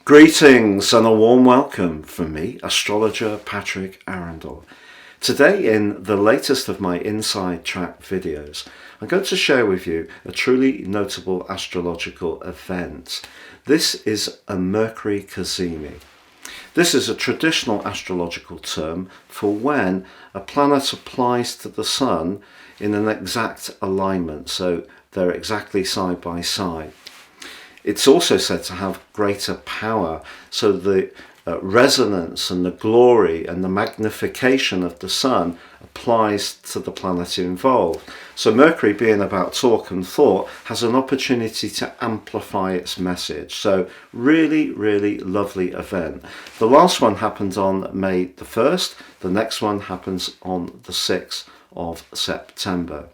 Greetings and a warm welcome from me, astrologer Patrick Arundell. Today, in the latest of my Inside Track videos, I'm going to share with you a truly notable astrological event. This is a Mercury Cazimi. This is a traditional astrological term for when a planet applies to the Sun in an exact alignment, so they're exactly side by side. It's also said to have greater power, so the resonance and the glory and the magnification of the Sun applies to the planet involved. So Mercury, being about talk and thought, has an opportunity to amplify its message. So really, really lovely event. The last one happened on May the 1st. The next one happens on the 6th of September.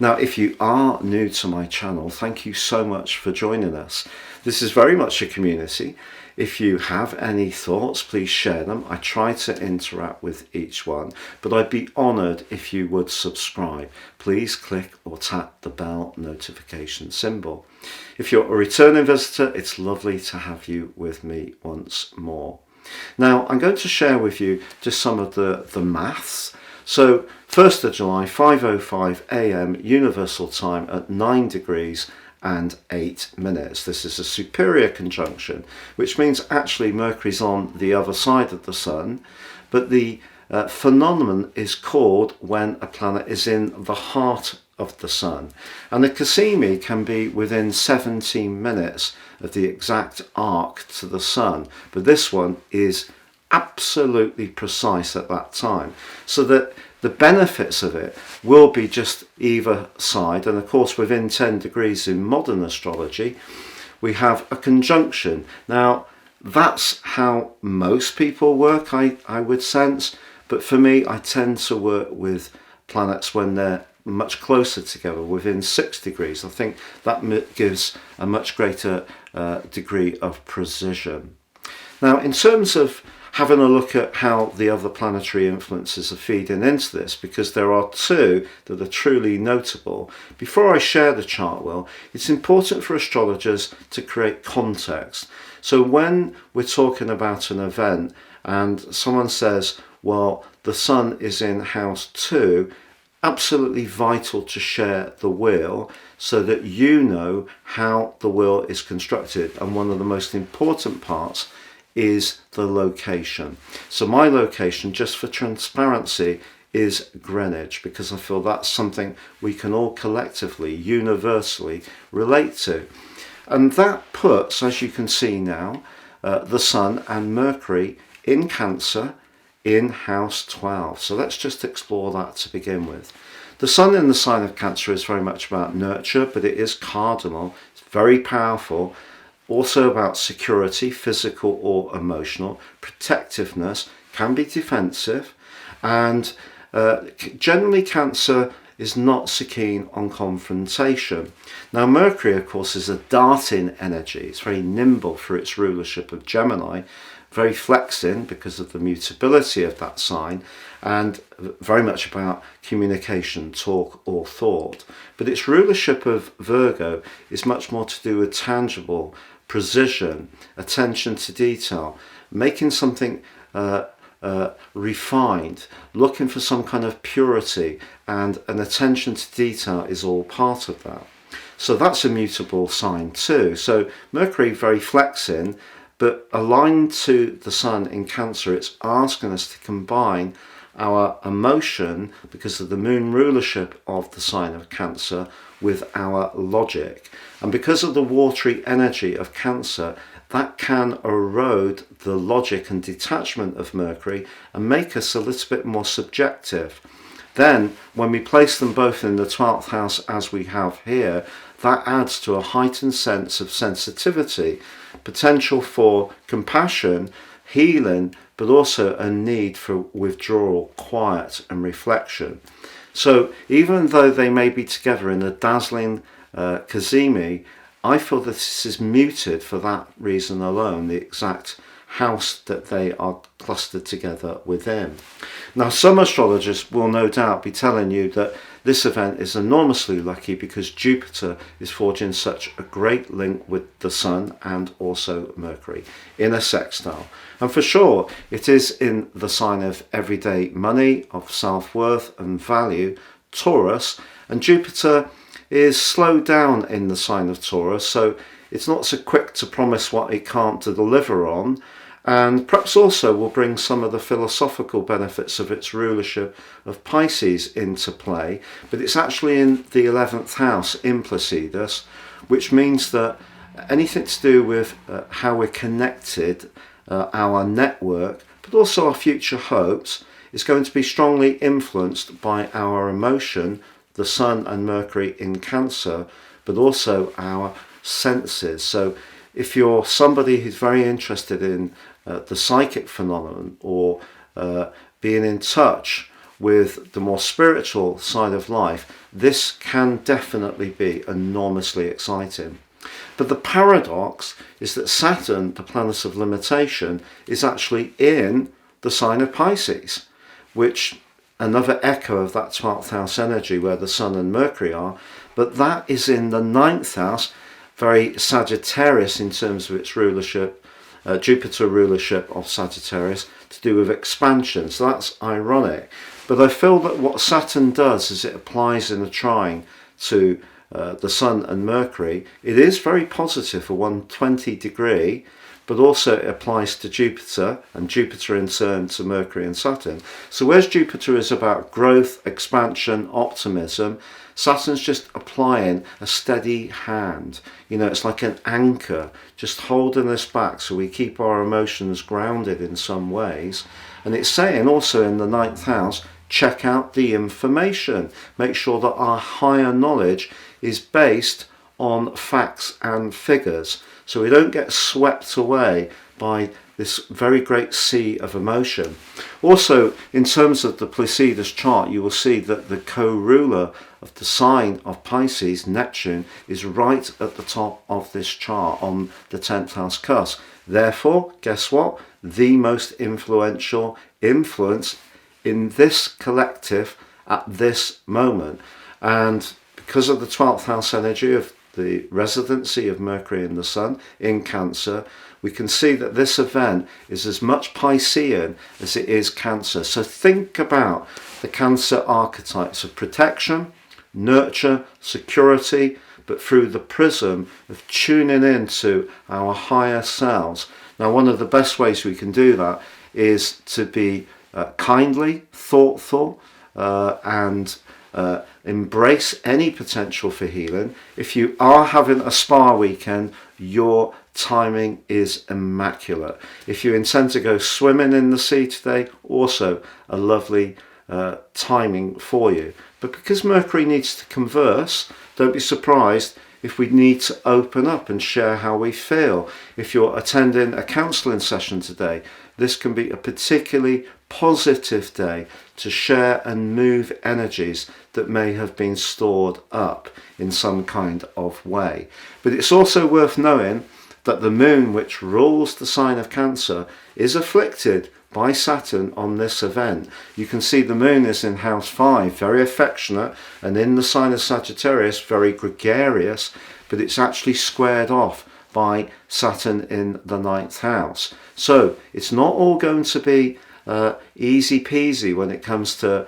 Now, if you are new to my channel, thank you so much for joining us. This is very much a community. If you have any thoughts, please share them. I try to interact with each one, but I'd be honoured if you would subscribe. Please click or tap the bell notification symbol. If you're a returning visitor, it's lovely to have you with me once more. Now, I'm going to share with you just some of the maths. So 1st of July, 5:05 a.m. Universal Time at 9 degrees and 8 minutes. This is a superior conjunction, which means actually Mercury's on the other side of the Sun, but the phenomenon is called when a planet is in the heart of the Sun. And the Cazimi can be within 17 minutes of the exact arc to the Sun, but this one is absolutely precise at that time, so that the benefits of it will be just either side. And of course, within 10 degrees in modern astrology, we have a conjunction. Now, that's how most people work, I would sense, but for me, I tend to work with planets when they're much closer together, within 6 degrees. I think that gives a much greater degree of precision. Now, in terms of having a look at how the other planetary influences are feeding into this, because there are two that are truly notable. Before I share the chart, it's important for astrologers to create context. So when we're talking about an event and someone says, well, the Sun is in house 2, absolutely vital to share the wheel so that you know how the wheel is constructed. And one of the most important parts is the location. So my location, just for transparency, is Greenwich, because I feel that's something we can all collectively, universally relate to. And that puts, as you can see now, the Sun and Mercury in Cancer in house 12. So let's just explore that to begin with. The Sun in the sign of Cancer is very much about nurture, but it is cardinal. It's very powerful. Also about security, physical or emotional. Protectiveness, can be defensive, and generally Cancer is not so keen on confrontation. Now Mercury, of course, is a darting energy. It's very nimble for its rulership of Gemini, very flexing because of the mutability of that sign, and very much about communication, talk or thought. But its rulership of Virgo is much more to do with tangible precision, attention to detail, making something refined, looking for some kind of purity, and an attention to detail is all part of that. So that's a mutable sign too. So Mercury very flexing, but aligned to the Sun in Cancer, it's asking us to combine our emotion, because of the moon rulership of the sign of Cancer, with our logic. And because of the watery energy of Cancer, that can erode the logic and detachment of Mercury and make us a little bit more subjective. Then, when we place them both in the 12th house as we have here, that adds to a heightened sense of sensitivity, potential for compassion, healing, but also a need for withdrawal, quiet and reflection. So even though they may be together in a dazzling Cazimi, I feel that this is muted for that reason alone, the exact house that they are clustered together within. Now, some astrologers will no doubt be telling you that this event is enormously lucky because Jupiter is forging such a great link with the Sun and also Mercury in a sextile. And for sure, it is in the sign of everyday money, of self-worth and value, Taurus, and Jupiter is slowed down in the sign of Taurus, so it's not so quick to promise what it can't deliver on, and perhaps also will bring some of the philosophical benefits of its rulership of Pisces into play. But it's actually in the 11th house in Placidus, which means that anything to do with how we're connected, our network, but also our future hopes, is going to be strongly influenced by our emotion, the Sun and Mercury in Cancer, but also our senses. So if you're somebody who's very interested in the psychic phenomenon, or being in touch with the more spiritual side of life, this can definitely be enormously exciting. But the paradox is that Saturn, the planet of limitation, is actually in the sign of Pisces, which another echo of that 12th house energy where the Sun and Mercury are, but that is in the 9th house, very Sagittarius in terms of its rulership, Jupiter rulership of Sagittarius, to do with expansion. So that's ironic. But I feel that what Saturn does is it applies in a trine to the Sun and Mercury. It is very positive for 120 degree, but also it applies to Jupiter, and Jupiter in turn to Mercury and Saturn. So whereas Jupiter is about growth, expansion, optimism, Saturn's just applying a steady hand. You know, it's like an anchor, just holding us back so we keep our emotions grounded in some ways. And it's saying also in the 9th house, check out the information. Make sure that our higher knowledge is based on facts and figures, so we don't get swept away by this very great sea of emotion. Also, in terms of the Placidus chart, you will see that the co-ruler of the sign of Pisces, Neptune, is right at the top of this chart on the 10th house cusp. Therefore, guess what? The most influential influence in this collective at this moment. And because of the 12th house energy of the residency of Mercury and the Sun in Cancer, we can see that this event is as much Piscean as it is Cancer. So think about the Cancer archetypes of protection, nurture, security, but through the prism of tuning into our higher selves. Now, one of the best ways we can do that is to be kindly, thoughtful, and embrace any potential for healing. If you are having a spa weekend, your timing is immaculate. If you intend to go swimming in the sea today, also a lovely timing for you. But because Mercury needs to converse, don't be surprised if we need to open up and share how we feel. If you're attending a counselling session today, this can be a particularly positive day to share and move energies that may have been stored up in some kind of way. But it's also worth knowing that the moon, which rules the sign of Cancer, is afflicted by Saturn on this event. You can see the moon is in house 5, very affectionate, and in the sign of Sagittarius, very gregarious, but it's actually squared off by Saturn in the 9th house. So it's not all going to be easy peasy when it comes to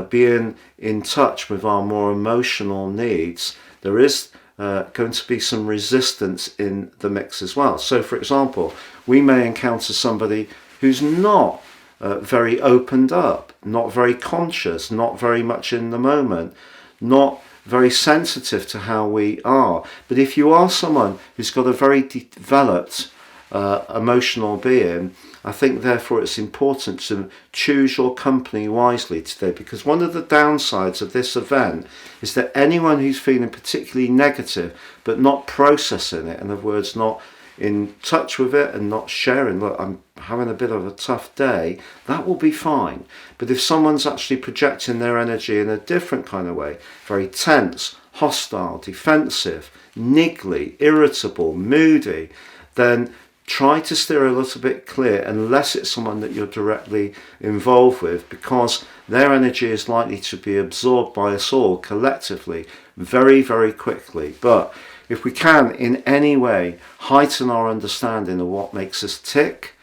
being in touch with our more emotional needs. There is going to be some resistance in the mix as well. So for example, we may encounter somebody who's not very opened up, not very conscious, not very much in the moment, not very sensitive to how we are. But if you are someone who's got a very developed emotional being, I think therefore it's important to choose your company wisely today, because one of the downsides of this event is that anyone who's feeling particularly negative but not processing it, in other words, not in touch with it and not sharing, look, I'm having a bit of a tough day, that will be fine. But if someone's actually projecting their energy in a different kind of way, very tense, hostile, defensive, niggly, irritable, moody, then try to steer a little bit clear unless it's someone that you're directly involved with, because their energy is likely to be absorbed by us all collectively very, very quickly. But if we can in any way heighten our understanding of what makes us tick,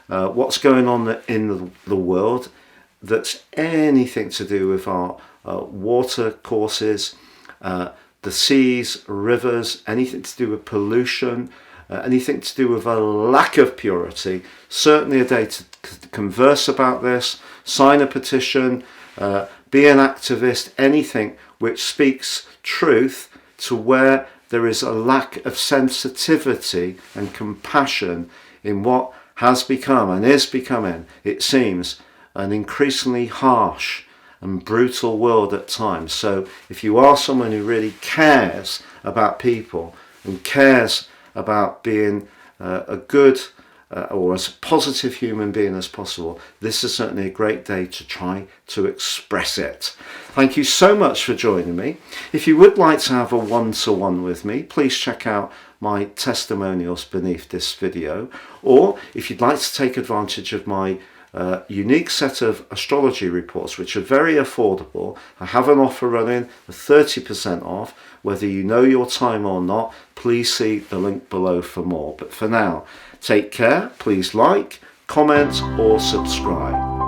what's going on in the world, that's anything to do with our water courses, the seas, rivers, anything to do with pollution, anything to do with a lack of purity, certainly a day to converse about this, sign a petition, be an activist, anything which speaks truth to where there is a lack of sensitivity and compassion in what has become and is becoming, it seems, an increasingly harsh and brutal world at times. So if you are someone who really cares about people and cares about being a good or as positive human being as possible, this is certainly a great day to try to express it. Thank you so much for joining me. If you would like to have a one-to-one with me, please check out my testimonials beneath this video, or if you'd like to take advantage of my unique set of astrology reports, which are very affordable. I have an offer running, 30% off. Whether you know your time or not, please see the link below for more. But for now, take care. Please like, comment or subscribe.